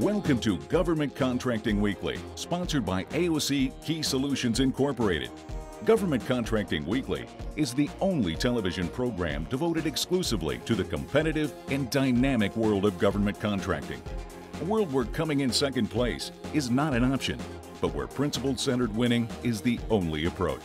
Welcome to Government Contracting Weekly, sponsored by AOC Key Solutions Incorporated. Government Contracting Weekly is the only television program devoted exclusively to the competitive and dynamic world of government contracting. A world where coming in second place is not an option, but where principle-centered winning is the only approach.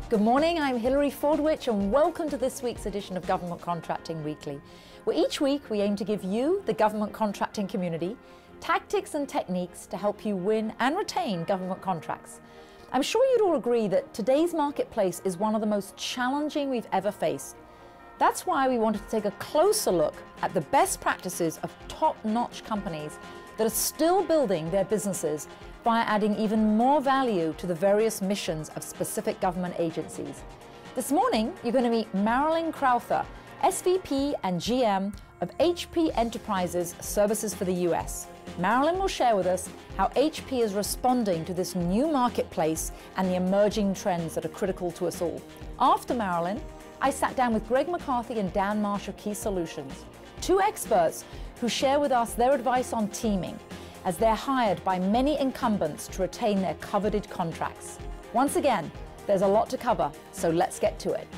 Good morning, I'm Hilary Fordwich and welcome to this week's edition of Government Contracting Weekly, where each week we aim to give you, the government contracting community, tactics and techniques to help you win and retain government contracts. I'm sure you'd all agree that today's marketplace is one of the most challenging we've ever faced. That's why we wanted to take a closer look at the best practices of top-notch companies that are still building their businesses by adding even more value to the various missions of specific government agencies. This morning, you're going to meet Marilyn Crouther, SVP and GM of HP Enterprises Services for the US. Marilyn will share with us how HP is responding to this new marketplace and the emerging trends that are critical to us all. After Marilyn, I sat down with McCarthy and Marsh of Key Solutions, two experts who share with us their advice on teaming, as they're hired by many incumbents to retain their coveted contracts. Once again, there's a lot to cover, so let's get to it.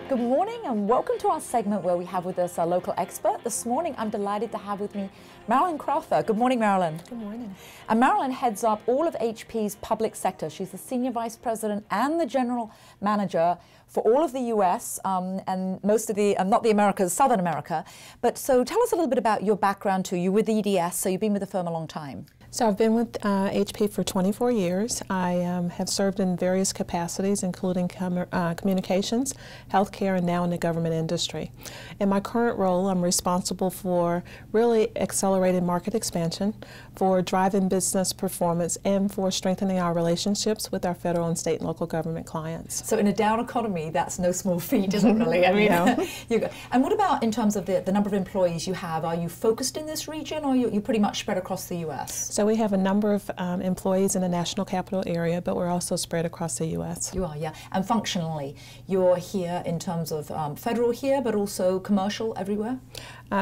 Good morning and welcome to our segment where we have with us our local expert. This morning I'm delighted to have with me Marilyn Crouther. Good morning, Marilyn. Good morning. And Marilyn heads up all of HP's public sector. She's the Senior Vice President and the General Manager for all of the US and most of the, not the Americas, Southern America. But so tell us a little bit about your background too. You're with the EDS, so you've been with the firm a long time. So I've been with HP for 24 years. I have served in various capacities, including communications, healthcare, and now in the government industry. In my current role, I'm responsible for really accelerating market expansion, for driving business performance, and for strengthening our relationships with our federal and state and local government clients. So in a down economy, that's no small feat, isn't it, really? I mean, no. And what about in terms of the number of employees you have? Are you focused in this region, or you're pretty much spread across the US? So we have a number of employees in the national capital area, but we're also spread across the U.S. You are, yeah. And functionally, you're here in terms of federal here, but also commercial everywhere?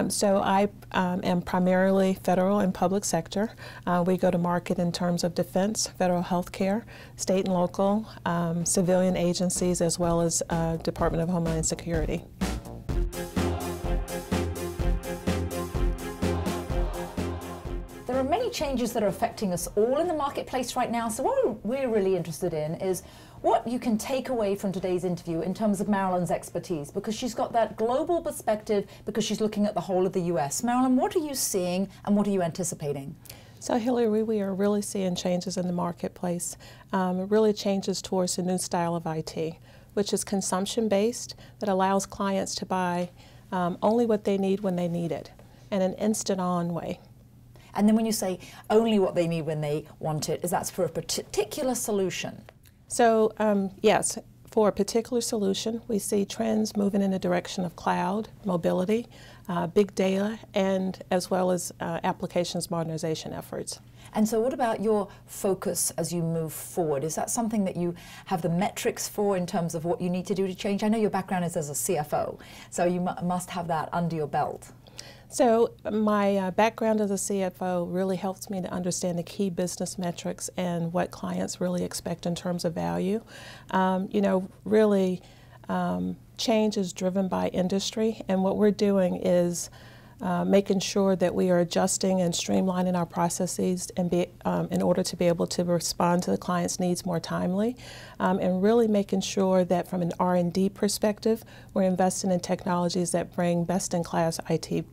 So I am primarily federal and public sector. We go to market in terms of defense, federal health care, state and local, civilian agencies, as well as Department of Homeland Security. There are many changes that are affecting us all in the marketplace right now, so what we're really interested in is what you can take away from today's interview in terms of Marilyn's expertise, because she's got that global perspective, because she's looking at the whole of the US. Marilyn, what are you seeing and what are you anticipating? So Hilary, we are really seeing changes in the marketplace, really changes towards a new style of IT, which is consumption-based, that allows clients to buy only what they need when they need it, in an instant-on way. And then when you say only what they need when they want it, is that for a particular solution? So yes, for a particular solution, we see trends moving in the direction of cloud, mobility, big data, and as well as applications modernization efforts. And so what about your focus as you move forward? Is that something that you have the metrics for in terms of what you need to do to change? I know your background is as a CFO, so you must have that under your belt. So my background as a CFO really helps me to understand the key business metrics and what clients really expect in terms of value. You know, really change is driven by industry, and what we're doing is making sure that we are adjusting and streamlining our processes and in order to be able to respond to the client's needs more timely, and really making sure that from an R&D perspective, we're investing in technologies that bring best-in-class IT.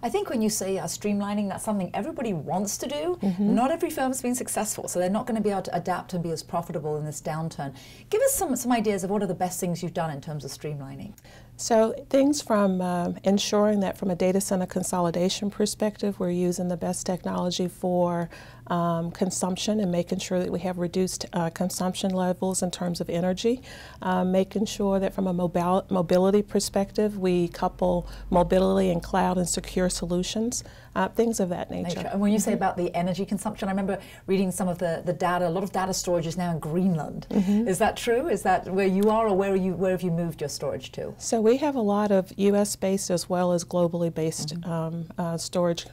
I think when you say streamlining, that's something everybody wants to do. Not every firm's been successful, so they're not going to be able to adapt and be as profitable in this downturn. Give us some ideas of what are the best things you've done in terms of streamlining. So things from ensuring that from a data center consolidation perspective, we're using the best technology for consumption and making sure that we have reduced consumption levels in terms of energy, making sure that from a mobility perspective we couple mobility and cloud and secure solutions, things of that nature. And when you say about the energy consumption, I remember reading some of the data. A lot of data storage is now in Greenland. Is that true? Is that where you are, or where have you moved your storage to? So we have a lot of U.S. based as well as globally based storage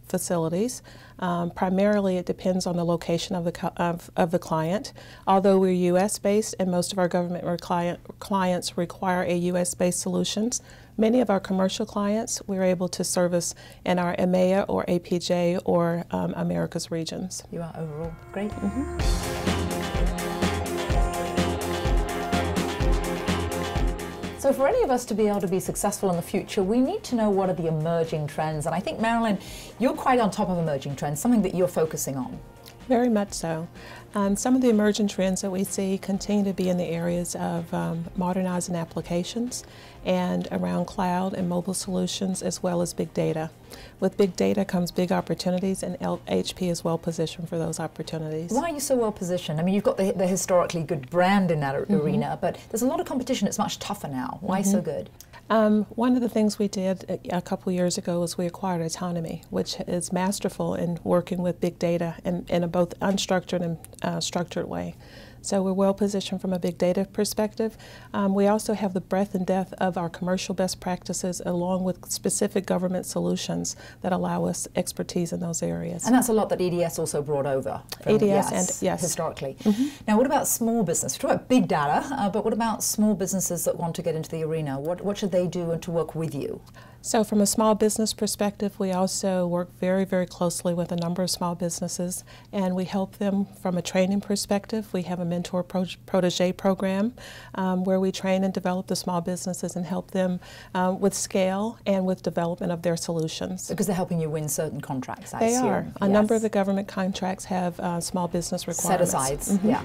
facilities. Primarily it depends on the location of the client. Although we're U.S. based and most of our government clients require a U.S. based solutions, many of our commercial clients we're able to service in our EMEA or APJ or Americas regions. You are overall great. So for any of us to be able to be successful in the future, we need to know what are the emerging trends. And I think, Marilyn, you're quite on top of emerging trends, something that you're focusing on. Very much so. Some of the emerging trends that we see continue to be in the areas of modernizing applications and around cloud and mobile solutions, as well as big data. With big data comes big opportunities, and HP is well positioned for those opportunities. Why are you so well positioned? I mean, you've got the historically good brand in that arena, but there's a lot of competition. It's much tougher now. Why so good? One of the things we did a couple years ago was we acquired Autonomy, which is masterful in working with big data in a both unstructured and structured way. So we're well positioned from a big data perspective. We also have the breadth and depth of our commercial best practices along with specific government solutions that allow us expertise in those areas. And that's a lot that EDS also brought over. EDS historically. Now what about small business? We talk about big data, but what about small businesses that want to get into the arena? What should they do to work with you? So from a small business perspective, we also work very, very closely with a number of small businesses, and we help them from a training perspective. We have a mentor protege program where we train and develop the small businesses and help them with scale and with development of their solutions. Because they're helping you win certain contracts, I assume. They are. A number of the government contracts have small business requirements. Set-asides, yeah.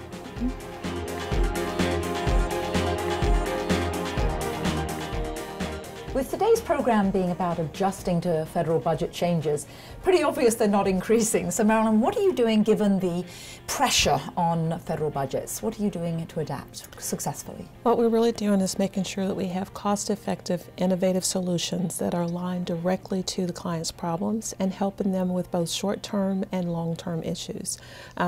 With today's program being about adjusting to federal budget changes, pretty obvious they're not increasing. So Marilyn, what are you doing given the pressure on federal budgets? What are you doing to adapt successfully? What we're really doing is making sure that we have cost-effective, innovative solutions that are aligned directly to the client's problems and helping them with both short-term and long-term issues.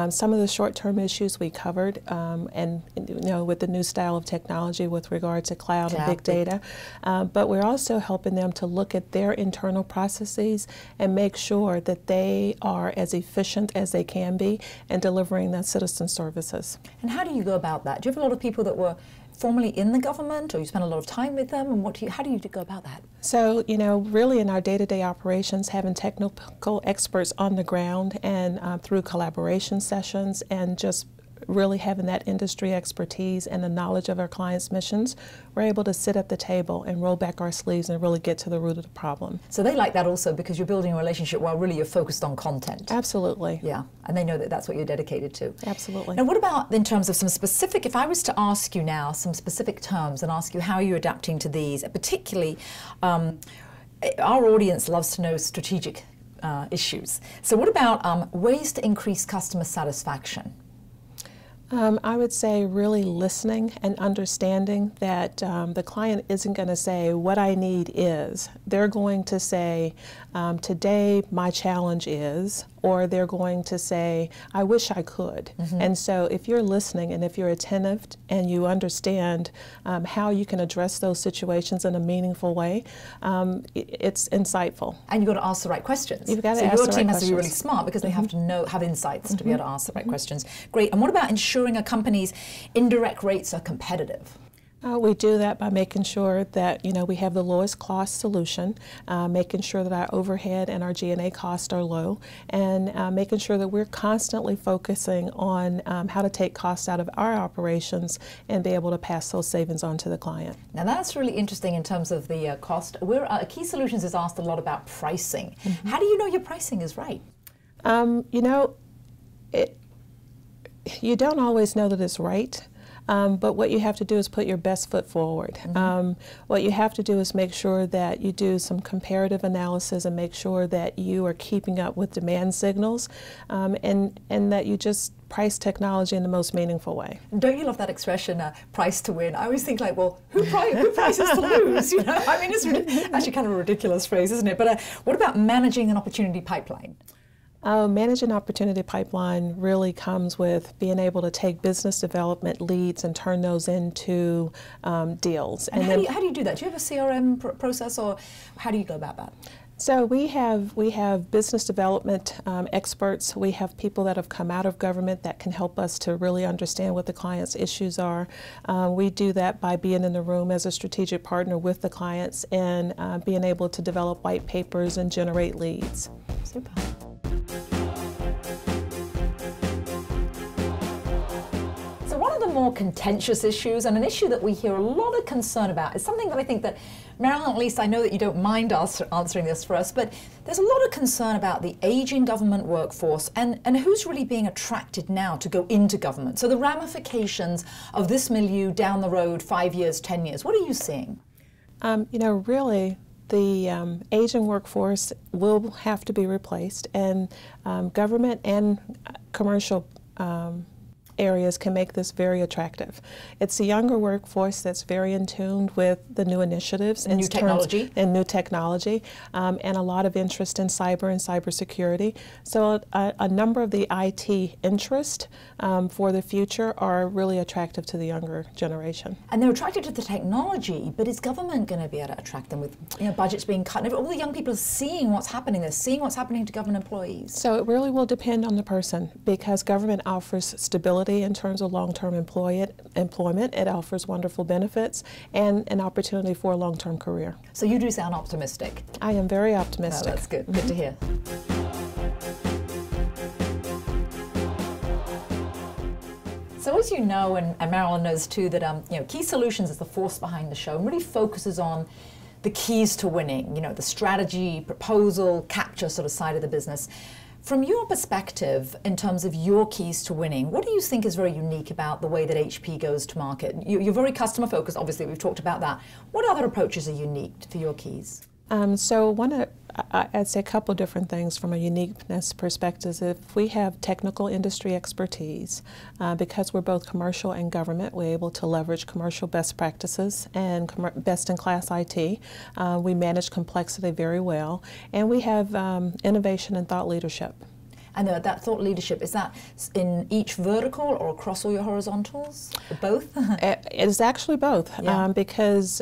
Some of the short-term issues we covered, and with the new style of technology with regard to cloud and big data, but we're also helping them to look at their internal processes and make sure that they are as efficient as they can be in delivering that citizen services. And how do you go about that? Do you have a lot of people that were formerly in the government, or you spend a lot of time with them, and how do you go about that? So, really in our day-to-day operations, having technical experts on the ground and through collaboration sessions and just really having that industry expertise and the knowledge of our clients' missions, we're able to sit at the table and roll back our sleeves and really get to the root of the problem. So they like that also because you're building a relationship while really you're focused on content. Absolutely. Yeah, and they know that that's what you're dedicated to. Absolutely. Now what about in terms of some specific, if I was to ask you now some specific terms and ask you how you're adapting to these, particularly our audience loves to know strategic issues. So what about ways to increase customer satisfaction? I would say really listening and understanding that the client isn't going to say, what I need is. They're going to say, today my challenge is, or they're going to say, I wish I could. And so if you're listening and if you're attentive and you understand how you can address those situations in a meaningful way, it's insightful. And you've got to ask the right questions. You've got to ask the right questions. So your team has to be really smart because they have to have insights to be able to ask the right questions. Great. And what about ensuring a company's indirect rates are competitive? We do that by making sure that we have the lowest cost solution, making sure that our overhead and our G&A costs are low, and making sure that we're constantly focusing on how to take costs out of our operations and be able to pass those savings on to the client. Now that's really interesting in terms of the cost. Key Solutions is asked a lot about pricing. How do you know your pricing is right? You don't always know that it's right. but what you have to do is put your best foot forward. What you have to do is make sure that you do some comparative analysis and make sure that you are keeping up with demand signals, and that you just price technology in the most meaningful way. Don't you love that expression, price to win? I always think like, well, who prices to lose? You know, I mean, it's actually kind of a ridiculous phrase, isn't it? But what about managing an opportunity pipeline? Managing opportunity pipeline really comes with being able to take business development leads and turn those into deals. And how do you do that? Do you have a CRM process, or how do you go about that? So we have business development experts. We have people that have come out of government that can help us to really understand what the client's issues are. We do that by being in the room as a strategic partner with the clients and being able to develop white papers and generate leads. Super. So one of the more contentious issues, and an issue that we hear a lot of concern about, is something that I think that, Marilyn, at least I know that you don't mind answering this for us, but there's a lot of concern about the aging government workforce and who's really being attracted now to go into government. So the ramifications of this milieu down the road, 5 years, 10 years, what are you seeing? You know, really, the aging workforce will have to be replaced, and government and commercial areas can make this very attractive. It's a younger workforce that's very in tune with the new initiatives and new technology, and a lot of interest in cyber and cybersecurity. So a number of the IT interest for the future are really attractive to the younger generation. And they're attracted to the technology, but is government going to be able to attract them with, you know, budgets being cut? And all the young people are seeing what's happening. They're seeing what's happening to government employees. So it really will depend on the person, because government offers stability in terms of long-term employment. It offers wonderful benefits and an opportunity for a long-term career. So you do sound optimistic. I am very optimistic. Oh, that's good. Good to hear. So as you know, and Marilyn knows too, that you know, Key Solutions is the force behind the show and really focuses on the keys to winning, you know, the strategy, proposal, capture sort of side of the business. From your perspective, in terms of your keys to winning, what do you think is very unique about the way that HP goes to market? You're very customer focused, obviously, we've talked about that. What other approaches are unique for your keys? I'd say a couple different things from a uniqueness perspective. If we have technical industry expertise, because we're both commercial and government, we're able to leverage commercial best practices and best-in-class IT. We manage complexity very well, and we have innovation and thought leadership. And that thought leadership, is that in each vertical or across all your horizontals? Or both? It's actually both, yeah. Because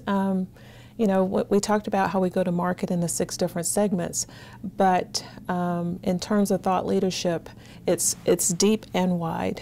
you know, we talked about how we go to market in the 6 different segments, but in terms of thought leadership, it's deep and wide.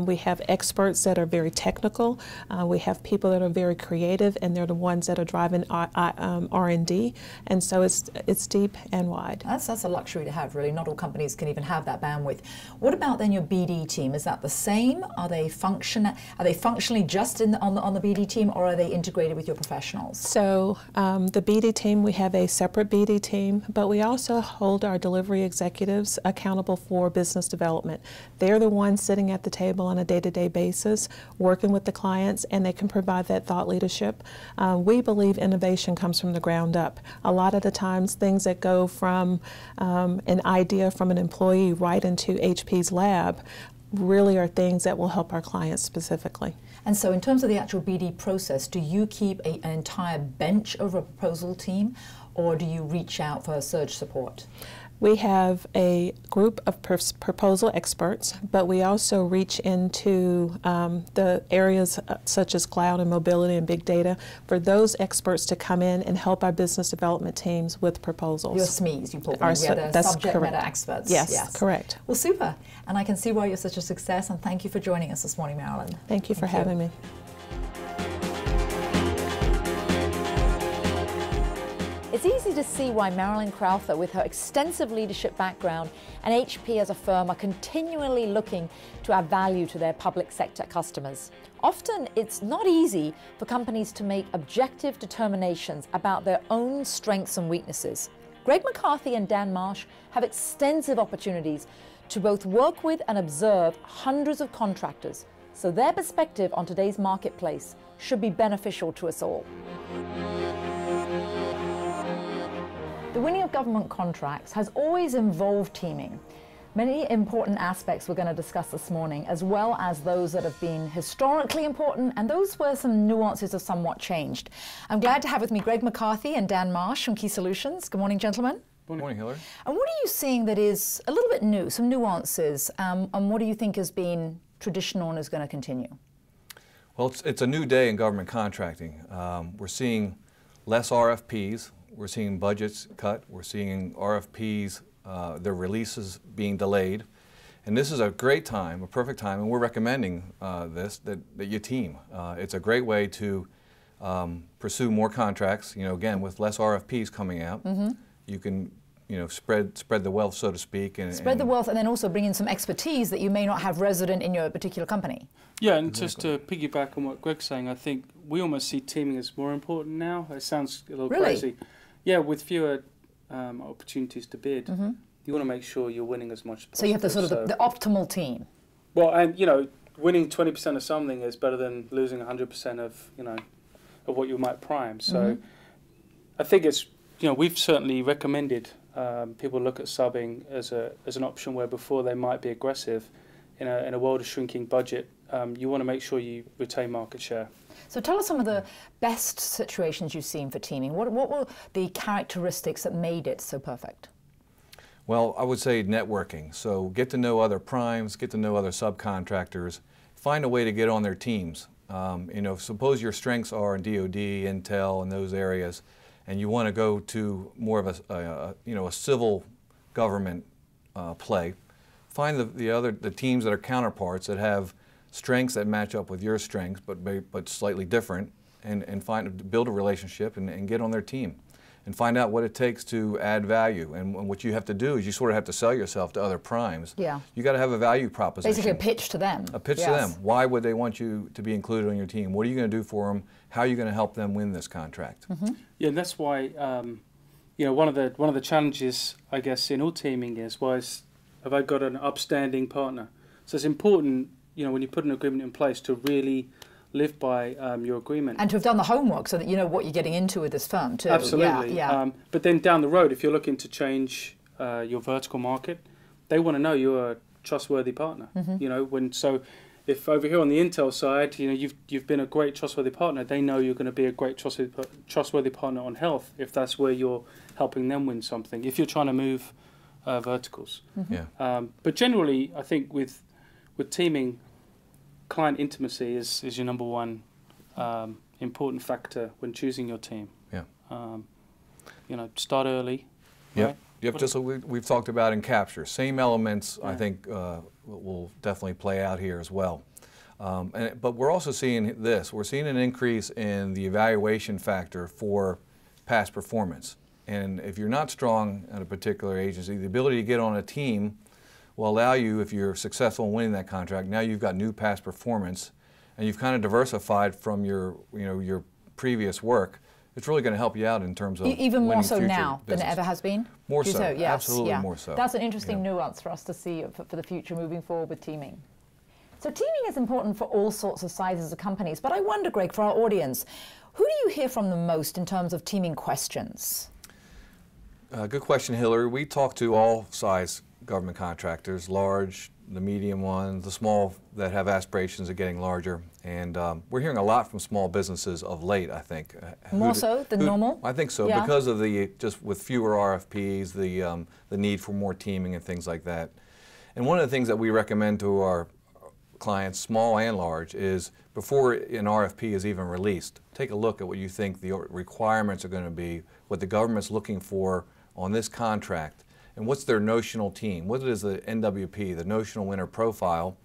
We have experts that are very technical. We have people that are very creative, and they're the ones that are driving R&D. And so it's deep and wide. That's a luxury to have, really. Not all companies can even have that bandwidth. What about then your BD team? Is that the same? Are they functionally just on the BD team, or are they integrated with your professionals? So the BD team, we have a separate BD team, but we also hold our delivery executives accountable for business development. They're the ones sitting at the table on a day-to-day basis, working with the clients, and they can provide that thought leadership. We believe innovation comes from the ground up. A lot of the times, things that go from an idea from an employee right into HP's lab really are things that will help our clients specifically. And so in terms of the actual BD process, do you keep an entire bench of a proposal team, or do you reach out for surge support? We have a group of proposal experts, but we also reach into the areas such as cloud and mobility and big data for those experts to come in and help our business development teams with proposals. Your SMEs, you call them. The subject matter experts. Yes, correct. Well, super. And I can see why you're such a success, and thank you for joining us this morning, Marilyn. Thank you for having me. It's easy to see why Marilyn Crouther, with her extensive leadership background, and HP as a firm are continually looking to add value to their public sector customers. Often, it's not easy for companies to make objective determinations about their own strengths and weaknesses. Greg McCarthy and Dan Marsh have extensive opportunities to both work with and observe hundreds of contractors so their perspective on today's marketplace should be beneficial to us all. The winning of government contracts has always involved teaming. Many important aspects we're going to discuss this morning, as well as those that have been historically important and those where some nuances have somewhat changed. I'm glad to have with me Greg McCarthy and Dan Marsh from Key Solutions. Good morning, gentlemen. Good morning, Hillary. And what are you seeing that is a little bit new, some nuances, and what do you think has been traditional and is going to continue? Well, it's a new day in government contracting. We're seeing less RFPs. We're seeing budgets cut. We're seeing RFPs, their releases being delayed. And this is a great time, a perfect time, and we're recommending that you team. It's a great way to pursue more contracts. You know, again, with less RFPs coming out, you can spread the wealth, so to speak. Spread the wealth, and then also bring in some expertise that you may not have resident in your particular company. Yeah, and just to piggyback on what Greg's saying, I think we almost see teaming as more important now. It sounds a little crazy. Yeah, with fewer opportunities to bid, you want to make sure you're winning as much as possible. So you have the sort of the optimal team. Well, and winning 20% of something is better than losing 100% of of what you might prime. So I think it's we've certainly recommended people look at subbing as an option where before they might be aggressive. In a world of shrinking budget, you want to make sure you retain market share. So tell us some of the best situations you've seen for teaming. What were the characteristics that made it so perfect? Well, I would say networking. So get to know other primes, get to know other subcontractors, find a way to get on their teams. Suppose your strengths are in DoD, Intel, and those areas, and you want to go to more of a civil government play. Find the teams that are counterparts that have strengths that match up with your strengths, but slightly different, and build a relationship and get on their team, and find out what it takes to add value. And what you have to do is you sort of have to sell yourself to other primes. Yeah. You got to have a value proposition. Basically, a pitch to them. A pitch to them. Why would they want you to be included on your team? What are you going to do for them? How are you going to help them win this contract? Yeah, and that's why one of the challenges, I guess, in all teaming is have I got an upstanding partner? So it's important, when you put an agreement in place, to really live by your agreement. And to have done the homework so that you know what you're getting into with this firm too. Absolutely. Yeah. But then down the road, if you're looking to change your vertical market, they want to know you're a trustworthy partner. So if over here on the Intel side, you've been a great trustworthy partner, they know you're going to be a great trustworthy partner on health if that's where you're helping them win something. If you're trying to move verticals. But generally, I think with teaming, client intimacy is your number one important factor when choosing your team. Start early. Yep. Just what we've talked about in capture. Same elements, I think, will definitely play out here as well. But we're also seeing this. We're seeing an increase in the evaluation factor for past performance. And if you're not strong at a particular agency, the ability to get on a team will allow you, if you're successful in winning that contract, now you've got new past performance, and you've kind of diversified from your previous work. It's really going to help you out in terms of even more so future now business. than it ever has been. More so, yes, absolutely more so. That's an interesting nuance for us to see for the future moving forward with teaming. So teaming is important for all sorts of sizes of companies, but I wonder, Greg, for our audience, who do you hear from the most in terms of teaming questions? Good question, Hillary. We talk to all size government contractors, large, the medium ones, the small that have aspirations of getting larger. And we're hearing a lot from small businesses of late, I think. More so than normal? I think so, because of just with fewer RFPs, the need for more teaming and things like that. And one of the things that we recommend to our clients, small and large, is before an RFP is even released, take a look at what you think the requirements are going to be, what the government's looking for on this contract, and what's their notional team. What is the NWP, the notional winner profile,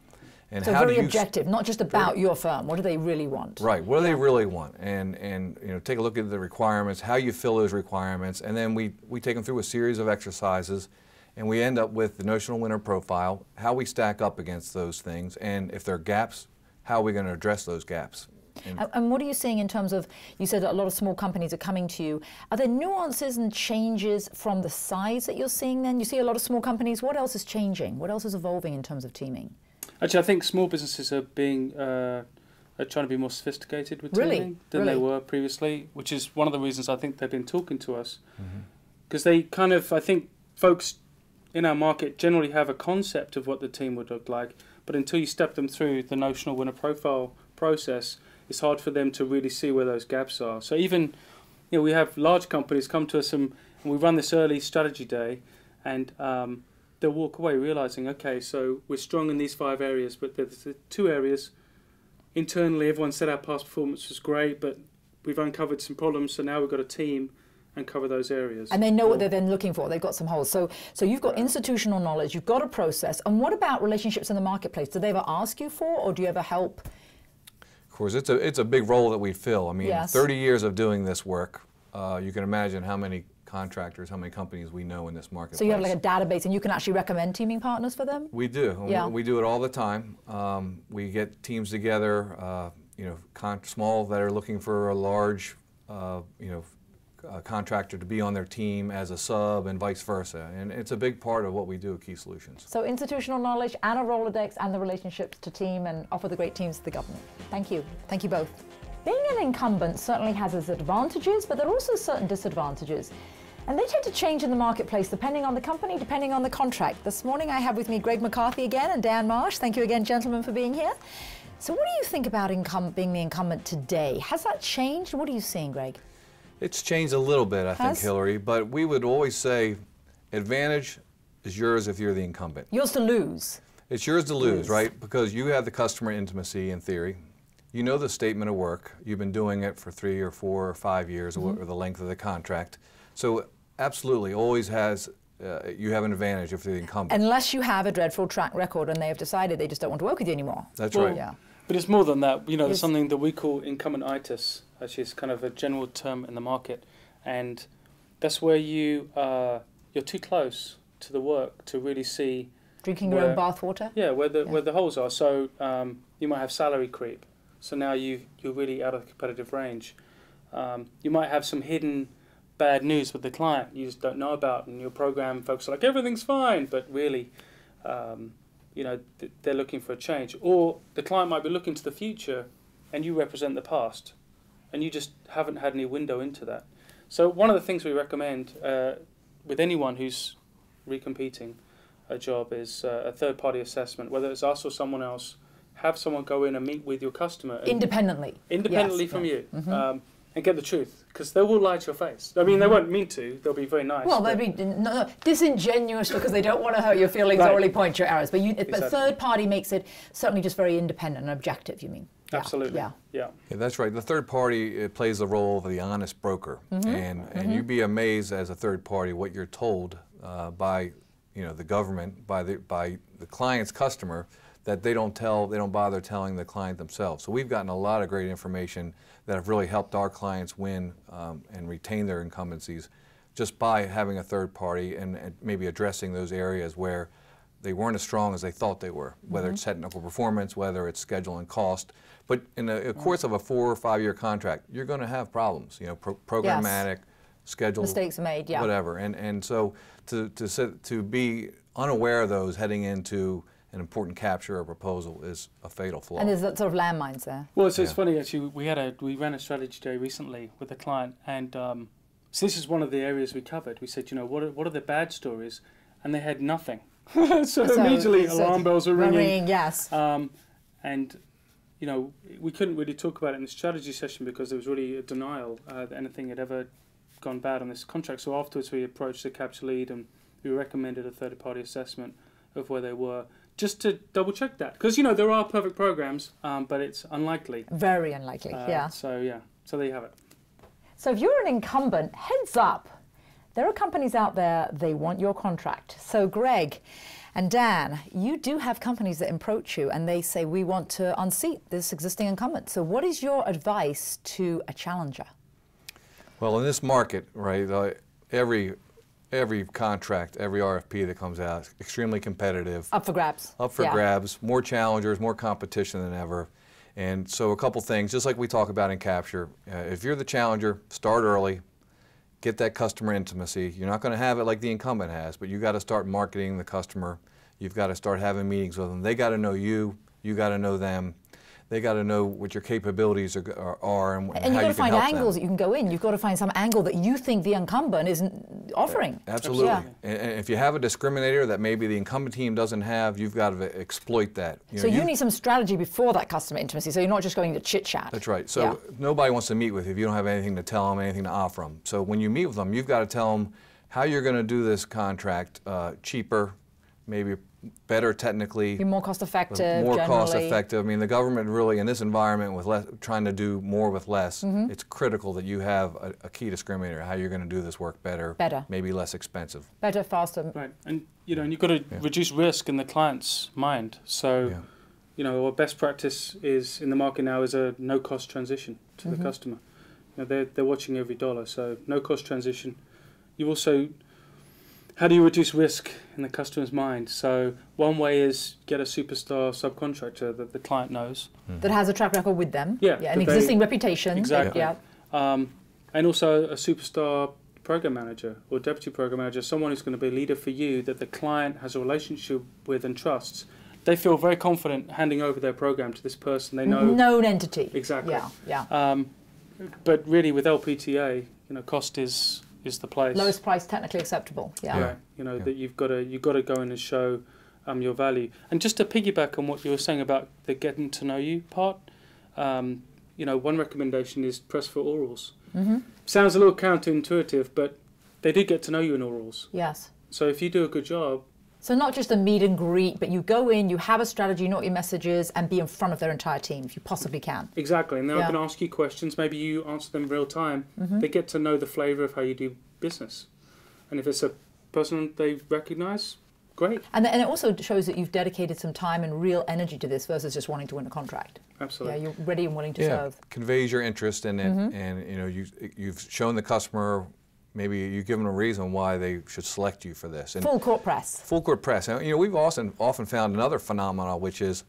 and so how very do you objective, not just about your firm. What do they really want? Right. What do they really want? And take a look at the requirements, how you fill those requirements, and then we take them through a series of exercises, and we end up with the notional winner profile, how we stack up against those things, and if there are gaps, how are we going to address those gaps. And what are you seeing in terms of, you said that a lot of small companies are coming to you. Are there nuances and changes from the size that you're seeing then? You see a lot of small companies. What else is changing? What else is evolving in terms of teaming? Actually, I think small businesses are being are trying to be more sophisticated with teaming than they were previously, which is one of the reasons I think they've been talking to us. Because they kind of, I think folks in our market generally have a concept of what the team would look like, but until you step them through the notional winner profile process, it's hard for them to really see where those gaps are. So even, we have large companies come to us and we run this early strategy day, and they'll walk away realizing, okay, so we're strong in these 5 areas, but there's 2 areas. Internally, everyone said our past performance was great, but we've uncovered some problems, so now we've got a team and cover those areas. And they know what they're then looking for. They've got some holes. So you've got institutional knowledge, you've got a process. And what about relationships in the marketplace? Do they ever ask you for, or do you ever help? Of course, it's a big role that we fill. I mean, 30 years of doing this work, you can imagine how many contractors, how many companies we know in this marketplace. So you have like a database, and you can actually recommend teaming partners for them? We do. Yeah. We do it all the time. We get teams together, small that are looking for a large, contractor to be on their team as a sub and vice versa. And it's a big part of what we do at Key Solutions. So institutional knowledge and a Rolodex and the relationships to team and offer the great teams to the government. Thank you. Thank you both. Being an incumbent certainly has its advantages, but there are also certain disadvantages. And they tend to change in the marketplace depending on the company, depending on the contract. This morning I have with me Greg McCarthy again and Dan Marsh. Thank you again, gentlemen, for being here. So what do you think about being the incumbent today? Has that changed? What are you seeing, Greg? It's changed a little bit, I think, Hillary, but we would always say advantage is yours if you're the incumbent. Yours to lose. It's yours to lose, right? Because you have the customer intimacy in theory. You know the statement of work. You've been doing it for 3 or 4 or 5 years, or the length of the contract. So absolutely, always you have an advantage if you're the incumbent. Unless you have a dreadful track record and they have decided they just don't want to work with you anymore. That's right. Yeah. But it's more than that. There's something that we call incumbentitis. Actually, it's kind of a general term in the market, and that's where you're too close to the work to really see drinking your own bathwater. Yeah, where the holes are. So you might have salary creep. So now you're really out of the competitive range. You might have some hidden bad news with the client you just don't know about, and your program folks are like everything's fine, but really, they're looking for a change. Or the client might be looking to the future, and you represent the past, and you just haven't had any window into that. So one of the things we recommend with anyone who's recompeting a job is a third-party assessment, whether it's us or someone else. Have someone go in and meet with your customer. Independently from you, and get the truth, because they will lie to your face. I mean, they won't mean to. They'll be very nice. Well, they'll be disingenuous because they don't want to hurt your feelings or really point your arrows. But but third party makes it certainly just very independent and objective, you mean? Absolutely. Yeah, that's right. The third party, it plays the role of the honest broker, and you'd be amazed as a third party what you're told by the government, by the client's customer, that they don't bother telling the client themselves. So we've gotten a lot of great information that have really helped our clients win and retain their incumbencies just by having a third party and maybe addressing those areas where they weren't as strong as they thought they were, whether it's technical performance, whether it's schedule and cost. But in the course of a 4 or 5 year contract, you're going to have problems, programmatic, schedule, mistakes made, whatever. And so to be unaware of those heading into an important capture or proposal is a fatal flaw. And there's that sort of landmines there. Well, it's funny actually. We ran a strategy day recently with a client, and so this is one of the areas we covered. We said, what are the bad stories, and they had nothing. so immediately alarm bells were ringing. Yes. And we couldn't really talk about it in the strategy session because there was really a denial that anything had ever gone bad on this contract. So afterwards, we approached the capture lead and we recommended a third-party assessment of where they were, just to double-check that. Because, there are perfect programs, but it's unlikely. Very unlikely, So there you have it. So if you're an incumbent, heads up. There are companies out there, they want your contract. So Greg and Dan, you do have companies that approach you and they say, we want to unseat this existing incumbent. So what is your advice to a challenger? Well, in this market, right, every contract, every RFP that comes out, extremely competitive. Up for grabs. Up for grabs, more challengers, more competition than ever. And so a couple things, just like we talk about in capture, if you're the challenger, start early, get that customer intimacy. You're not going to have it like the incumbent has, but you got to start marketing the customer. You've got to start having meetings with them. They got to know you. You got to know them. They got to know what your capabilities are and you've how got you to find can help angles them. that you can go in. You've got to find some angle that you think the incumbent isn't offering. Absolutely. Yeah. And if you have a discriminator that maybe the incumbent team doesn't have, you've got to exploit that. So you need some strategy before that customer intimacy, so you're not just going to chit-chat. That's right. So nobody wants to meet with you if you don't have anything to tell them, anything to offer them. So when you meet with them, you've got to tell them how you're going to do this contract cheaper, maybe better technically. Be more cost effective. More generally. cost effective. I mean, the government really, in this environment with less, trying to do more with less, it's critical that you have a key discriminator, how you're going to do this work better, maybe less expensive. Better, faster. Right, and and you've got to reduce risk in the client's mind. So, our best practice is in the market now is a no-cost transition to the customer. They're watching every dollar, so no-cost transition. You also, how do you reduce risk in the customer's mind? So one way is get a superstar subcontractor that the client knows. That has a track record with them. Yeah, an existing reputation. Exactly. Yeah. And also a superstar program manager or deputy program manager, someone who's going to be a leader for you that the client has a relationship with and trusts. They feel very confident handing over their program to this person they know. Known entity. Exactly. Yeah. But really with LPTA, cost is the place. Lowest price technically acceptable. Yeah. That you've got to go in and show your value. And just to piggyback on what you were saying about the getting to know you part, one recommendation is press for orals. Sounds a little counterintuitive, but they do get to know you in orals. Yes. So if you do a good job. So not just a meet and greet, but you go in, you have a strategy, you know what your message is, and be in front of their entire team if you possibly can. Exactly, and they're going to ask you questions. Maybe you answer them real time. They get to know the flavour of how you do business. And if it's a person they recognise, great. And it also shows that you've dedicated some time and real energy to this versus just wanting to win a contract. Absolutely. Yeah, you're ready and willing to serve. Conveys your interest in it, and you've shown the customer. Maybe you give them a reason why they should select you for this. And full court press. Full court press. And, we've often found another phenomenon, which is,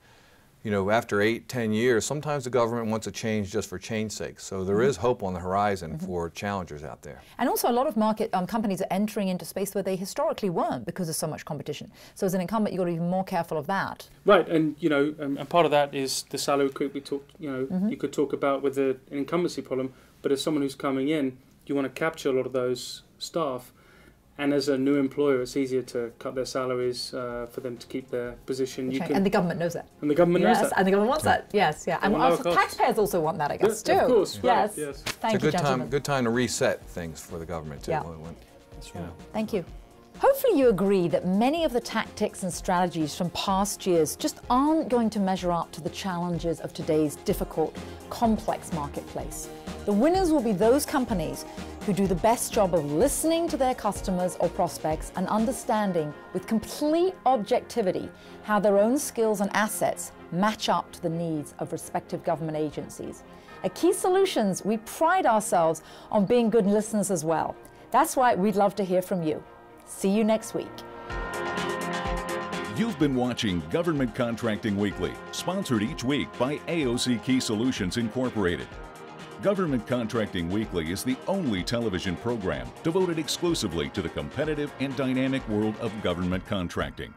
after 8-10 years, sometimes the government wants a change just for change's sake. So there is hope on the horizon for challengers out there. And also a lot of market companies are entering into space where they historically weren't because of so much competition. So as an incumbent, you've got to be more careful of that. Right, and and part of that is the salary creep we talked. You could talk about with an incumbency problem, but as someone who's coming in, you want to capture a lot of those staff, and as a new employer, it's easier to cut their salaries for them to keep their position. And the government knows that. And the government knows that. And the government wants that. Yes, yeah. And also taxpayers also want that, I guess, too. Of course. Right. Yes. Thank you, gentlemen. Good time to reset things for the government too. Yeah. That's right. Thank you. Hopefully you agree that many of the tactics and strategies from past years just aren't going to measure up to the challenges of today's difficult, complex marketplace. The winners will be those companies who do the best job of listening to their customers or prospects and understanding with complete objectivity how their own skills and assets match up to the needs of respective government agencies. At Key Solutions, we pride ourselves on being good listeners as well. That's why we'd love to hear from you. See you next week. You've been watching Government Contracting Weekly, sponsored each week by AOC Key Solutions Incorporated. Government Contracting Weekly is the only television program devoted exclusively to the competitive and dynamic world of government contracting.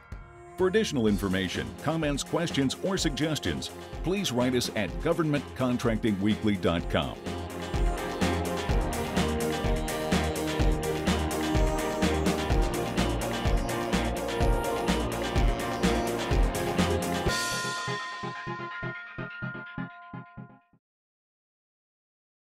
For additional information, comments, questions, or suggestions, please write us at governmentcontractingweekly.com.